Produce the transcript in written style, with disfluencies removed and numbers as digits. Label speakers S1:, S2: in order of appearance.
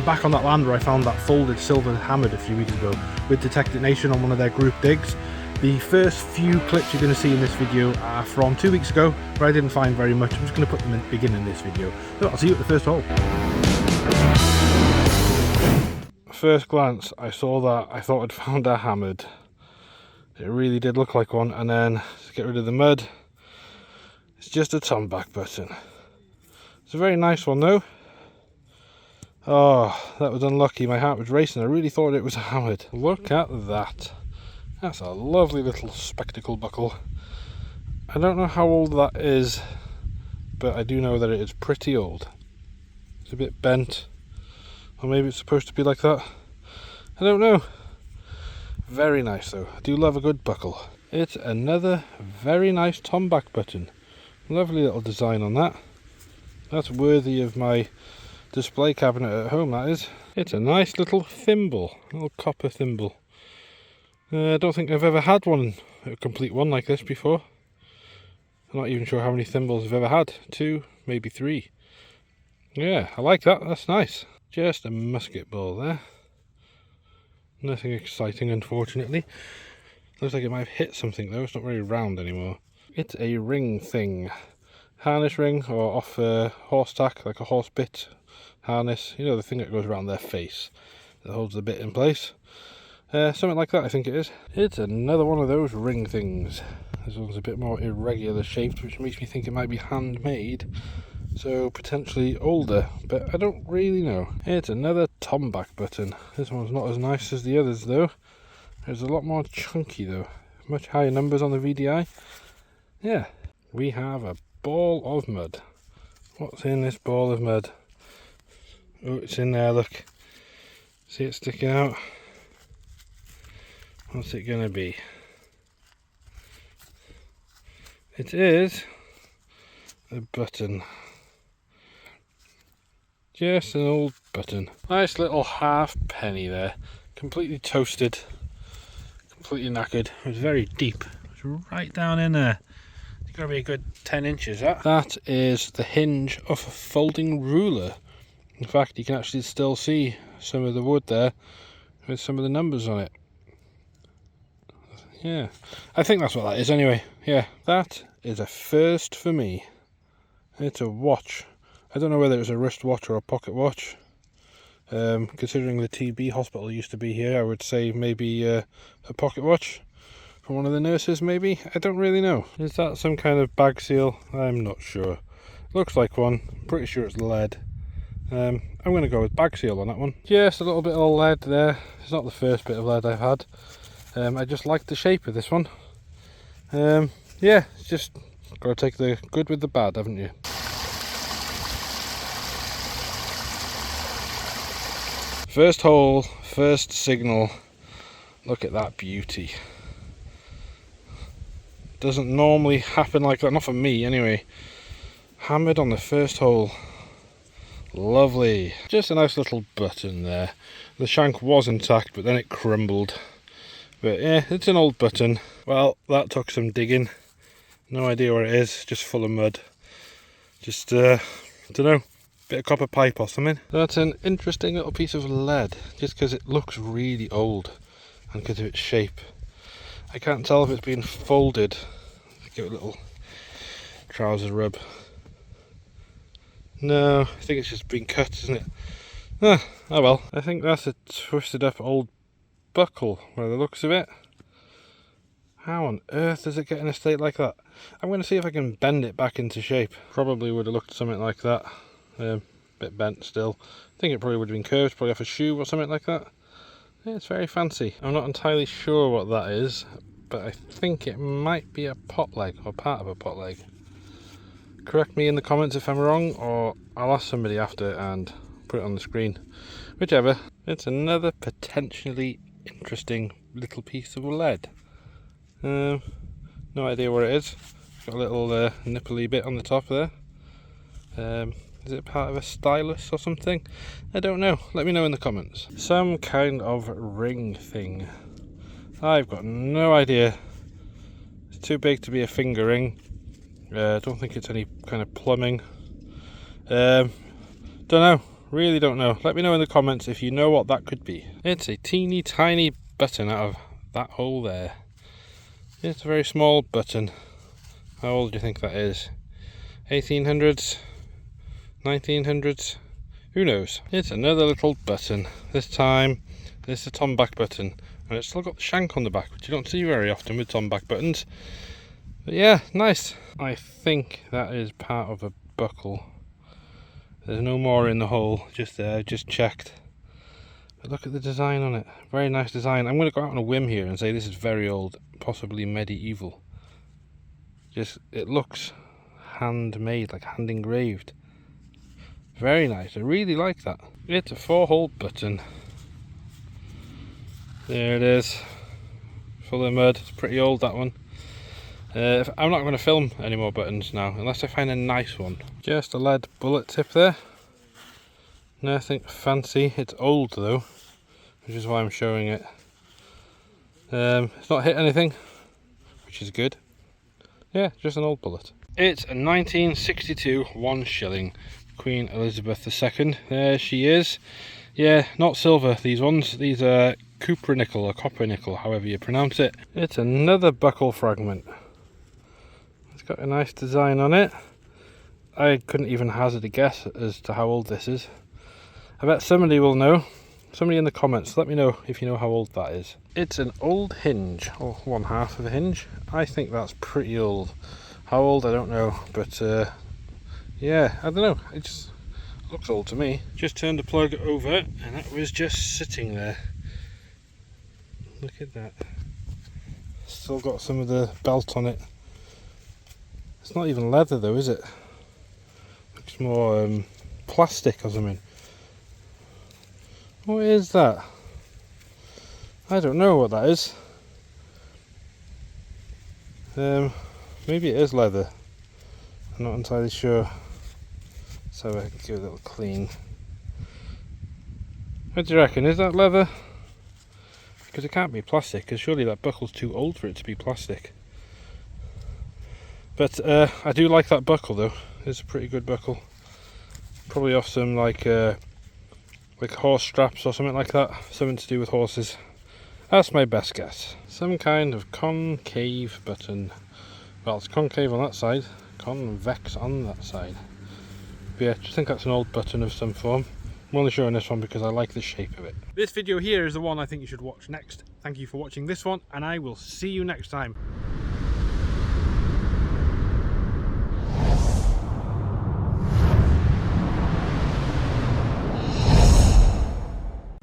S1: I'm back on that land where I found that folded silver hammered a few weeks ago with Detector Nation on one of their group digs. The first few clips you're going to see in this video are from 2 weeks ago, where I didn't find very much. I'm just going to put them in the beginning of this video. So I'll see you at the first hole. First glance, I saw that, I thought I'd found a hammered. It really did look like one, and then to get rid of the mud, it's just a tomback button. It's a very nice one though. Oh, that was unlucky, my heart was racing, I really thought it was a hammered. Look at that. That's a lovely little spectacle buckle. I don't know how old that is, but I do know that it is pretty old. It's a bit bent, or maybe it's supposed to be like that. I don't know. Very nice though. I do love a good buckle. It's another very nice tomback button. Lovely little design on that. That's worthy of my display cabinet at home, that is. It's a nice little thimble, little copper thimble. I don't think I've ever had one, a complete one like this before. I'm not even sure how many thimbles I've ever had. 2, maybe 3. Yeah, I like that, that's nice. Just a musket ball there. Nothing exciting, unfortunately. Looks like it might have hit something though, it's not very round anymore. It's a ring thing. Harness ring, or off a horse tack, like a horse bit harness. You know, the thing that goes around their face that holds the bit in place. Something like that, I think it is. It's another one of those ring things. This one's a bit more irregular shaped, which makes me think it might be handmade. So potentially older, but I don't really know. It's another tomback button. This one's not as nice as the others though. It's a lot more chunky though. Much higher numbers on the VDI. Yeah, we have a ball of mud. What's in this ball of mud? Oh, it's in there, look. See it sticking out? What's it gonna be? It is a button. Just an old button. Nice little half penny there. Completely toasted. Completely knackered. It was very deep. It was right down in there. It's going to be a good 10 inches. That is the hinge of a folding ruler. In fact, you can actually still see some of the wood there with some of the numbers on it. Yeah, I think that's what that is anyway. Yeah, that is a first for me. It's a watch. I don't know whether it was a wristwatch or a pocket watch. Considering the TB hospital used to be here, I would say maybe a pocket watch from one of the nurses, maybe. I don't really know. Is that some kind of bag seal? I'm not sure. Looks like one. Pretty sure it's lead. I'm going to go with bag seal on that one. Just a little bit of lead there. It's not the first bit of lead I've had. I just like the shape of this one. Yeah, it's just got to take the good with the bad, haven't you? First hole, first signal. Look at that beauty. Doesn't normally happen like that, not for me anyway. Hammered on the first hole. Lovely. Just a nice little button there. The shank was intact, but then it crumbled. But yeah, it's an old button. Well, that took some digging. No idea where it is, just full of mud. Just, don't know, bit of copper pipe or something. That's an interesting little piece of lead, just because it looks really old and because of its shape. I can't tell if it's been folded. Give it a little trouser rub. No, I think it's just been cut, isn't it? Oh well. I think that's a twisted up old buckle by the looks of it. How on earth does it get in a state like that? I'm going to see if I can bend it back into shape. Probably would have looked something like that. Bit bent still. I think it probably would have been curved, probably off a shoe or something like that. Yeah, it's very fancy. I'm not entirely sure what that is, but I think it might be a pot leg, or part of a pot leg. Correct me in the comments if I'm wrong, or I'll ask somebody after and put it on the screen. Whichever. It's another potentially interesting little piece of lead. No idea where it is. Got a little nipply bit on the top there. Is it part of a stylus or something? I don't know. Let me know in the comments. Some kind of ring thing. I've got no idea. It's too big to be a finger ring. I don't think it's any kind of plumbing. Don't know. Really don't know. Let me know in the comments if you know what that could be. It's a teeny tiny button out of that hole there. It's a very small button. How old do you think that is? 1800s? 1900s? Who knows? It's another little button. This time, it's a tomback button. And it's still got the shank on the back, which you don't see very often with tomback buttons. But yeah, nice. I think that is part of a buckle. There's no more in the hole, just there, just checked. But look at the design on it. Very nice design. I'm going to go out on a whim here and say this is very old, possibly medieval. Just, it looks handmade, like hand engraved. Very nice. I really like that. It's a 4-hole button. There it is. Full of mud. It's pretty old, that one. I'm not going to film any more buttons now, unless I find a nice one. Just a lead bullet tip there. Nothing fancy. It's old though, which is why I'm showing it. It's not hit anything, which is good. Yeah, just an old bullet. It's a 1962 1 shilling. Queen Elizabeth II. There she is. Yeah, not silver, these ones. These are copper nickel or copper nickel, however you pronounce it. It's another buckle fragment. It's got a nice design on it. I couldn't even hazard a guess as to how old this is. I bet somebody will know. Somebody in the comments, let me know if you know how old that is. It's an old hinge, or 1/2 of a hinge. I think that's pretty old. How old, I don't know, but yeah, I don't know, it just looks old to me. Just turned the plug over and that was just sitting there. Look at that. Still got some of the belt on it. It's not even leather though, is it? Looks more plastic or something. What is that? I don't know what that is. Maybe it is leather. I'm not entirely sure. So I can give it a little clean. What do you reckon? Is that leather? Because it can't be plastic, because surely that buckle's too old for it to be plastic. But I do like that buckle though. It's a pretty good buckle. Probably off some like horse straps or something like that. Something to do with horses. That's my best guess. Some kind of concave button. Well, it's concave on that side, convex on that side. But yeah, I think that's an old button of some form. I'm only showing this one because I like the shape of it. This video here is the one I think you should watch next. Thank you for watching this one, and I will see you next time.